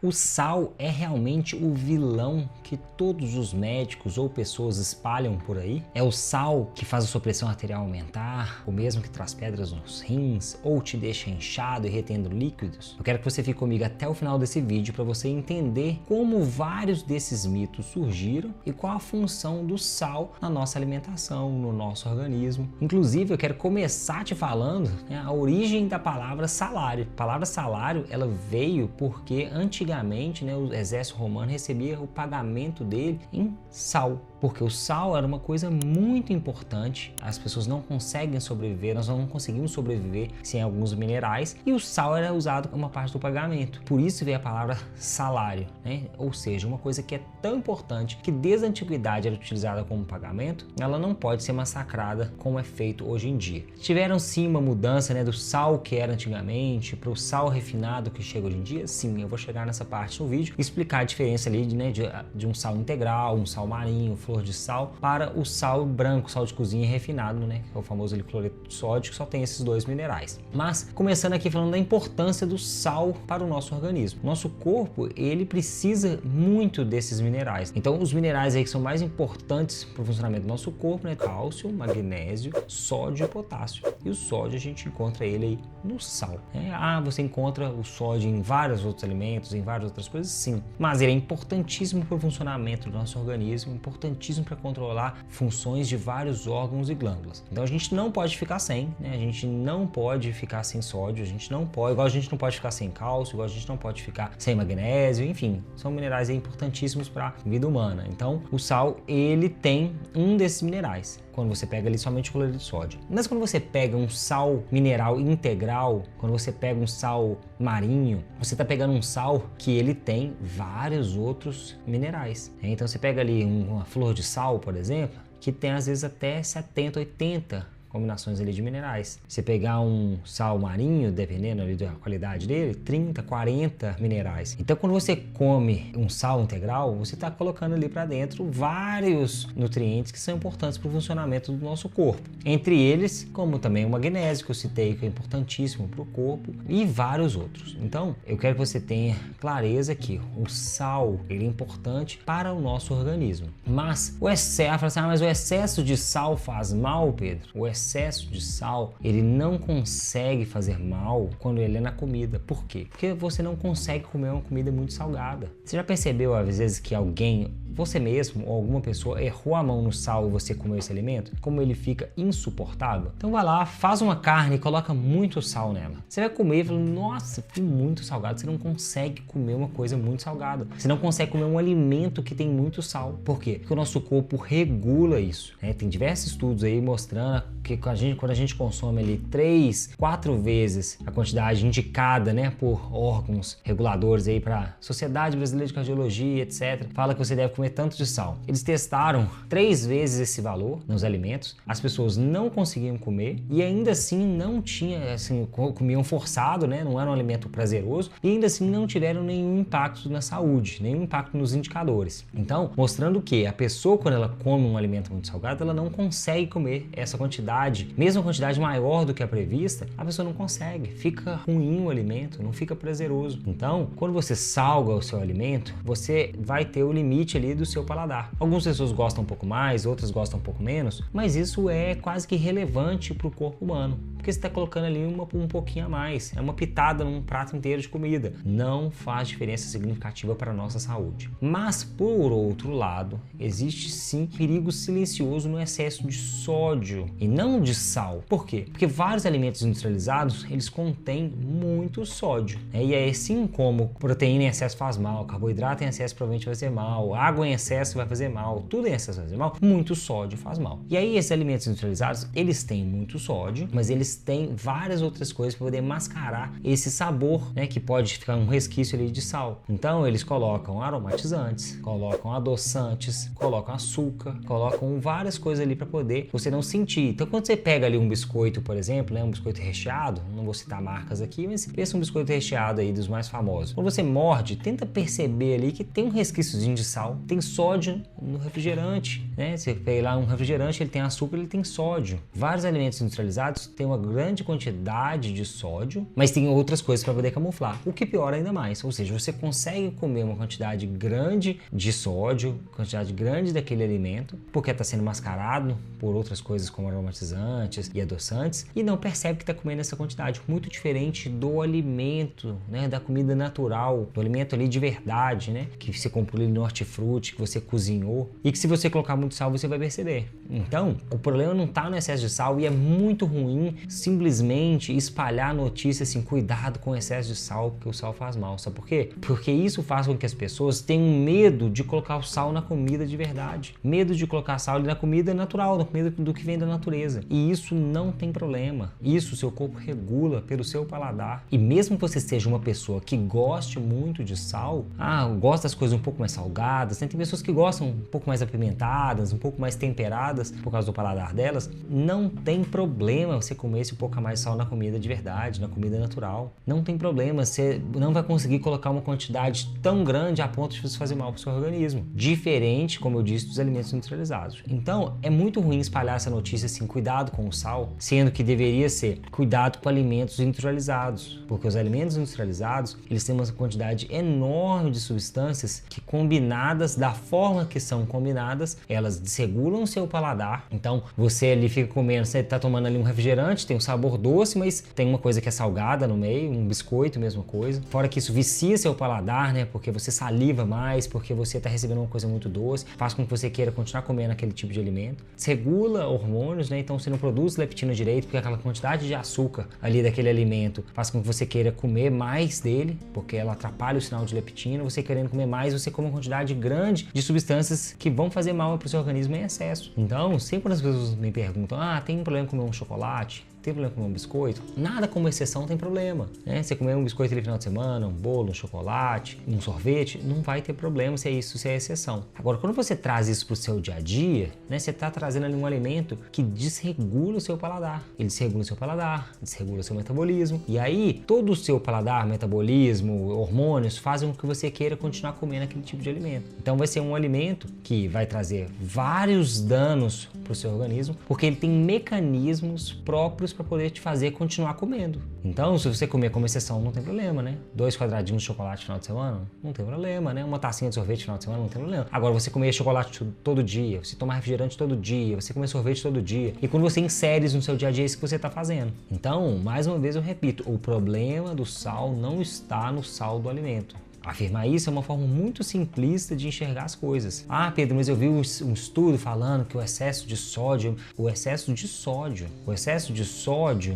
O sal é realmente o vilão que todos os médicos ou pessoas espalham por aí? É o sal que faz a sua pressão arterial aumentar, o mesmo que traz pedras nos rins ou te deixa inchado e retendo líquidos? Eu quero que você fique comigo até o final desse vídeo para você entender como vários desses mitos surgiram e qual a função do sal na nossa alimentação, no nosso organismo. Inclusive, eu quero começar te falando a origem da palavra salário. A palavra salário, ela veio porque antigamente, o exército romano recebia o pagamento dele em sal, porque o sal era uma coisa muito importante. As pessoas não conseguem sobreviver, nós não conseguimos sobreviver sem alguns minerais, e o sal era usado como uma parte do pagamento. Por isso veio a palavra salário, Ou seja, uma coisa que é tão importante que desde a antiguidade era utilizada como pagamento, ela não pode ser massacrada como é feito hoje em dia. Tiveram sim uma mudança do sal que era antigamente para o sal refinado que chega hoje em dia? Sim, eu vou chegar nessa parte no vídeo e explicar a diferença ali de um sal integral, um sal marinho, flor de sal, para o sal branco, sal de cozinha refinado, que é o famoso cloreto de sódio, que só tem esses dois minerais. Mas começando aqui falando da importância do sal para o nosso organismo. Nosso corpo, ele precisa muito desses minerais. Então os minerais aí que são mais importantes para o funcionamento do nosso corpo, cálcio, magnésio, sódio e potássio. E o sódio a gente encontra ele aí no sal. Você encontra o sódio em vários outros alimentos, em várias outras coisas, sim. Mas ele é importantíssimo para o funcionamento do nosso organismo, importantíssimo para controlar funções de vários órgãos e glândulas. Então a gente não pode ficar sem, A gente não pode ficar sem sódio, igual a gente não pode ficar sem cálcio, igual a gente não pode ficar sem magnésio, enfim, são minerais importantíssimos para a vida humana. Então o sal, ele tem um desses minerais, quando você pega ali somente o cloreto de sódio. Mas quando você pega um sal mineral integral, quando você pega um sal marinho, você está pegando um sal que ele tem vários outros minerais. Então você pega ali uma flor de sal, por exemplo, que tem às vezes até 70, 80 combinações ali de minerais. Você pegar um sal marinho, dependendo ali da qualidade dele, 30, 40 minerais. Então quando você come um sal integral, você está colocando ali para dentro vários nutrientes que são importantes para o funcionamento do nosso corpo. Entre eles, como também o magnésio, que eu citei, que é importantíssimo para o corpo, e vários outros. Então eu quero que você tenha clareza que o sal, ele é importante para o nosso organismo. Mas o excesso, mas o excesso de sal faz mal, Pedro? O excesso de sal, ele não consegue fazer mal quando ele é na comida. Por quê? Porque você não consegue comer uma comida muito salgada. Você já percebeu às vezes que alguém, você mesmo ou alguma pessoa, errou a mão no sal e você comeu esse alimento? Como ele fica insuportável? Então vai lá, faz uma carne e coloca muito sal nela. Você vai comer e fala, nossa, foi muito salgado. Você não consegue comer uma coisa muito salgada. Você não consegue comer um alimento que tem muito sal. Por quê? Porque o nosso corpo regula isso. Tem diversos estudos aí mostrando que quando a gente consome ali 3, 4 vezes a quantidade indicada, por órgãos reguladores aí para Sociedade Brasileira de Cardiologia, etc., fala que você deve comer tanto de sal. Eles testaram 3 vezes esse valor nos alimentos, as pessoas não conseguiam comer e ainda assim não tinha, comiam forçado, não era um alimento prazeroso e ainda assim não tiveram nenhum impacto na saúde, nenhum impacto nos indicadores. Então, mostrando que a pessoa, quando ela come um alimento muito salgado, ela não consegue comer essa quantidade, mesmo a quantidade maior do que a prevista, a pessoa não consegue, fica ruim o alimento, não fica prazeroso. Então, quando você salga o seu alimento, você vai ter o limite ali do seu paladar. Algumas pessoas gostam um pouco mais, outras gostam um pouco menos, mas isso é quase que irrelevante para o corpo humano, porque você está colocando ali um pouquinho a mais, é uma pitada num prato inteiro de comida. Não faz diferença significativa para a nossa saúde. Mas, por outro lado, existe sim perigo silencioso no excesso de sódio e não de sal. Por quê? Porque vários alimentos industrializados, eles contêm muito sódio. E é assim como proteína em excesso faz mal, carboidrato em excesso provavelmente vai fazer mal, água em excesso vai fazer mal, tudo em excesso vai fazer mal, muito sódio faz mal. E aí esses alimentos industrializados, eles têm muito sódio, mas eles têm várias outras coisas para poder mascarar esse sabor, que pode ficar um resquício ali de sal. Então eles colocam aromatizantes, colocam adoçantes, colocam açúcar, colocam várias coisas ali para poder você não sentir. Então quando você pega ali um biscoito, por exemplo, um biscoito recheado, não vou citar marcas aqui, mas pensa um biscoito recheado aí dos mais famosos. Quando você morde, tenta perceber ali que tem um resquíciozinho de sal, tem sódio no refrigerante, né? Você pega lá um refrigerante, ele tem açúcar, ele tem sódio. Vários alimentos industrializados têm uma grande quantidade de sódio, mas tem outras coisas para poder camuflar, o que piora ainda mais. Ou seja, você consegue comer uma quantidade grande de sódio, quantidade grande daquele alimento, porque está sendo mascarado por outras coisas como aromatizantes e adoçantes, e não percebe que está comendo essa quantidade, muito diferente do alimento, né? Da comida natural, do alimento ali de verdade, né? Que você comprou ali no hortifruti, que você cozinhou, e que se você colocar muito sal, você vai perceber. Então, o problema não está no excesso de sal, e é muito ruim simplesmente espalhar notícia assim, cuidado com o excesso de sal, porque o sal faz mal. Sabe por quê? Porque isso faz com que as pessoas tenham medo de colocar o sal na comida de verdade. Medo de colocar sal na comida natural, na comida do que vem da natureza. E isso não tem problema. Isso o seu corpo regula pelo seu paladar. E mesmo que você seja uma pessoa que goste muito de sal, gosta das coisas um pouco mais salgadas, né? Tem pessoas que gostam um pouco mais apimentadas, um pouco mais temperadas por causa do paladar delas, não tem problema você comer esse pouco a mais sal na comida de verdade, na comida natural. Não tem problema, você não vai conseguir colocar uma quantidade tão grande a ponto de você fazer mal para o seu organismo. Diferente, como eu disse, dos alimentos industrializados. Então, é muito ruim espalhar essa notícia assim, cuidado com o sal, sendo que deveria ser cuidado com alimentos industrializados, porque os alimentos industrializados, eles têm uma quantidade enorme de substâncias que combinadas da forma que são combinadas, elas desregulam o seu paladar. Então, você ali fica comendo, você está tomando ali um refrigerante, tem um sabor doce, mas tem uma coisa que é salgada no meio, um biscoito, mesma coisa. Fora que isso vicia seu paladar, né? Porque você saliva mais, porque você está recebendo uma coisa muito doce, faz com que você queira continuar comendo aquele tipo de alimento. Desregula hormônios, né? Então você não produz leptina direito, porque aquela quantidade de açúcar ali daquele alimento faz com que você queira comer mais dele, porque ela atrapalha o sinal de leptina. Você querendo comer mais, você come uma quantidade grande de substâncias que vão fazer mal para o seu organismo em excesso. Então, sempre quando as pessoas me perguntam, tem problema comer um chocolate? Tem problema comer um biscoito? Nada como exceção tem problema, né? Você comer um biscoito no final de semana, um bolo, um chocolate, um sorvete, não vai ter problema se é isso, se é exceção. Agora, quando você traz isso para o seu dia a dia, né? Você está trazendo ali um alimento que desregula o seu paladar. Ele desregula o seu paladar, desregula o seu metabolismo. E aí, todo o seu paladar, metabolismo, hormônios fazem com que você queira continuar comendo aquele tipo de alimento. Então, vai ser um alimento que vai trazer vários danos para o seu organismo, porque ele tem mecanismos próprios para poder te fazer continuar comendo. Então, se você comer como exceção, não tem problema, né? 2 quadradinhos de chocolate no final de semana, não tem problema, né? Uma tacinha de sorvete no final de semana, não tem problema. Agora, você comer chocolate todo dia, você tomar refrigerante todo dia, você comer sorvete todo dia, e quando você insere isso no seu dia a dia, é isso que você está fazendo. Então, mais uma vez eu repito, o problema do sal não está no sal do alimento. Afirmar isso é uma forma muito simplista de enxergar as coisas. Pedro, mas eu vi um estudo falando que o excesso de sódio,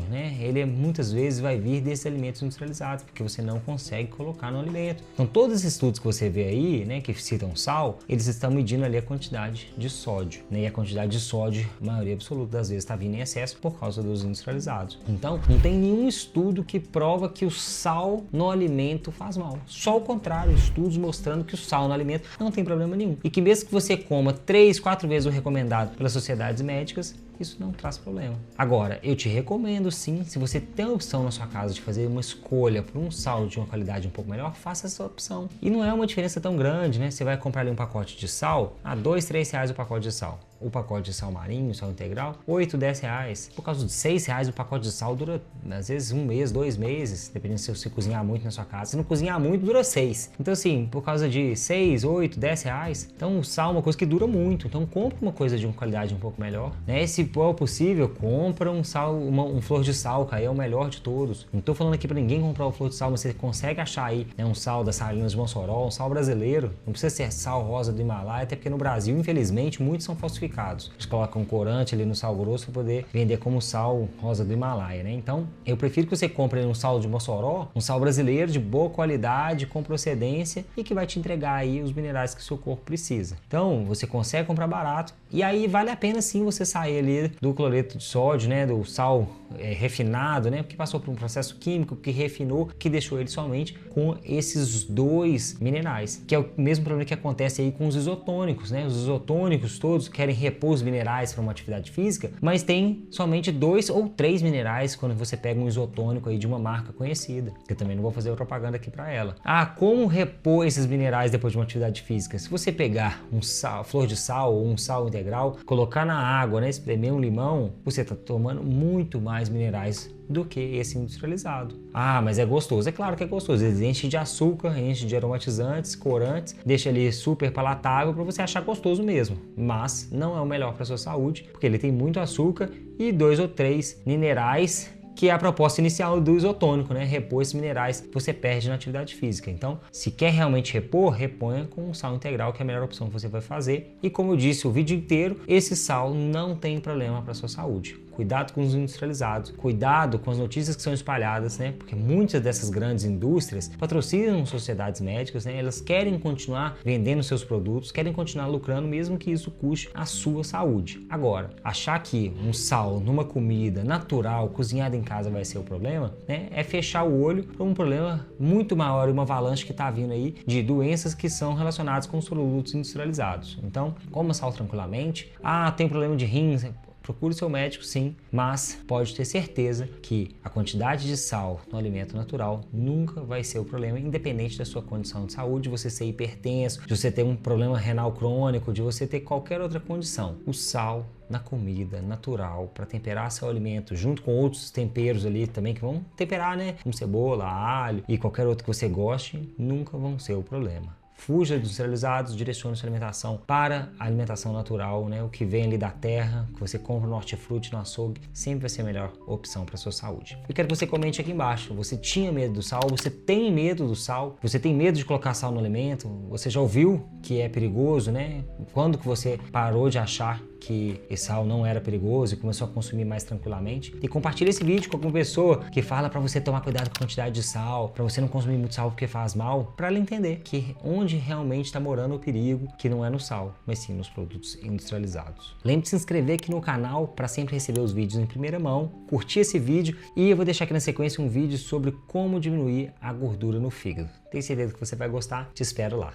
né, ele muitas vezes vai vir desses alimentos industrializados, porque você não consegue colocar no alimento. Então, todos esses estudos que você vê aí, né, que citam sal, eles estão medindo ali a quantidade de sódio, né, e a quantidade de sódio, a maioria absoluta das vezes está vindo em excesso por causa dos industrializados. Então, não tem nenhum estudo que prova que o sal no alimento faz mal. Só o contrário, estudos mostrando que o sal no alimento não tem problema nenhum. E que mesmo que você coma 3, 4 vezes o recomendado pelas sociedades médicas, isso não traz problema. Agora, eu te recomendo sim, se você tem a opção na sua casa de fazer uma escolha por um sal de uma qualidade um pouco melhor, faça essa opção. E não é uma diferença tão grande, né? Você vai comprar ali um pacote de sal, R$2, R$3 o pacote de sal. O pacote de sal marinho, sal integral, R$8, R$10. Por causa de R$6 o pacote de sal dura, às vezes, 1 mês, 2 meses, dependendo se você cozinhar muito na sua casa. Se não cozinhar muito, dura 6. Então, assim, por causa de 6, 8, R$10, então o sal é uma coisa que dura muito. Então, compra uma coisa de uma qualidade um pouco melhor, né? Se for possível, compra um sal, um flor de sal, que aí é o melhor de todos. Não tô falando aqui pra ninguém comprar o flor de sal, mas você consegue achar aí, né, um sal das Salinas de Mossoró, um sal brasileiro. Não precisa ser sal rosa do Himalaia, até porque no Brasil, infelizmente, muitos são falsificados. Eles colocam corante ali no sal grosso para poder vender como sal rosa do Himalaia, né? Então, eu prefiro que você compre um sal de Mossoró, um sal brasileiro de boa qualidade, com procedência e que vai te entregar aí os minerais que o seu corpo precisa. Então, você consegue comprar barato e aí vale a pena sim você sair ali do cloreto de sódio, né, do sal refinado, né? Porque passou por um processo químico que refinou, que deixou ele somente com esses 2 minerais, que é o mesmo problema que acontece aí com os isotônicos, né? Os isotônicos todos querem repor os minerais para uma atividade física, mas tem somente 2 ou 3 minerais quando você pega um isotônico aí de uma marca conhecida, que eu também não vou fazer propaganda aqui para ela. Como repor esses minerais depois de uma atividade física? Se você pegar um sal, flor de sal ou um sal integral, colocar na água, né, espremer um limão, você está tomando muito mais minerais do que esse industrializado. Mas é gostoso. É claro que é gostoso. Ele enche de açúcar, enche de aromatizantes, corantes, deixa ele super palatável para você achar gostoso mesmo. Mas não é o melhor para sua saúde, porque ele tem muito açúcar e 2 ou 3 minerais, que é a proposta inicial do isotônico, né? Repor esses minerais que você perde na atividade física. Então, se quer realmente repor, reponha com um sal integral, que é a melhor opção que você vai fazer. E como eu disse o vídeo inteiro, esse sal não tem problema para sua saúde. Cuidado com os industrializados, cuidado com as notícias que são espalhadas, né? Porque muitas dessas grandes indústrias patrocinam sociedades médicas, né? Elas querem continuar vendendo seus produtos, querem continuar lucrando, mesmo que isso custe a sua saúde. Agora, achar que um sal numa comida natural, cozinhada em casa, vai ser o problema, né? É fechar o olho para um problema muito maior e uma avalanche que está vindo aí de doenças que são relacionadas com os produtos industrializados. Então, coma sal tranquilamente. Tem problema de rins? Procure seu médico, sim, mas pode ter certeza que a quantidade de sal no alimento natural nunca vai ser o problema, independente da sua condição de saúde, de você ser hipertenso, de você ter um problema renal crônico, de você ter qualquer outra condição. O sal na comida natural para temperar seu alimento, junto com outros temperos ali também que vão temperar, né? Como cebola, alho e qualquer outro que você goste, nunca vão ser o problema. Fuja dos industrializados, direcione sua alimentação para a alimentação natural, né? O que vem ali da terra, que você compra no hortifruti, no açougue, sempre vai ser a melhor opção para a sua saúde. Eu quero que você comente aqui embaixo, você tinha medo do sal? Você tem medo do sal? Você tem medo de colocar sal no alimento? Você já ouviu que é perigoso, né? Quando que você parou de achar que esse sal não era perigoso e começou a consumir mais tranquilamente? E compartilha esse vídeo com alguma pessoa que fala para você tomar cuidado com a quantidade de sal, para você não consumir muito sal porque faz mal, para ela entender que onde realmente está morando o perigo, que não é no sal, mas sim nos produtos industrializados. Lembre de se inscrever aqui no canal para sempre receber os vídeos em primeira mão, curtir esse vídeo e eu vou deixar aqui na sequência um vídeo sobre como diminuir a gordura no fígado. Tenho certeza que você vai gostar, te espero lá.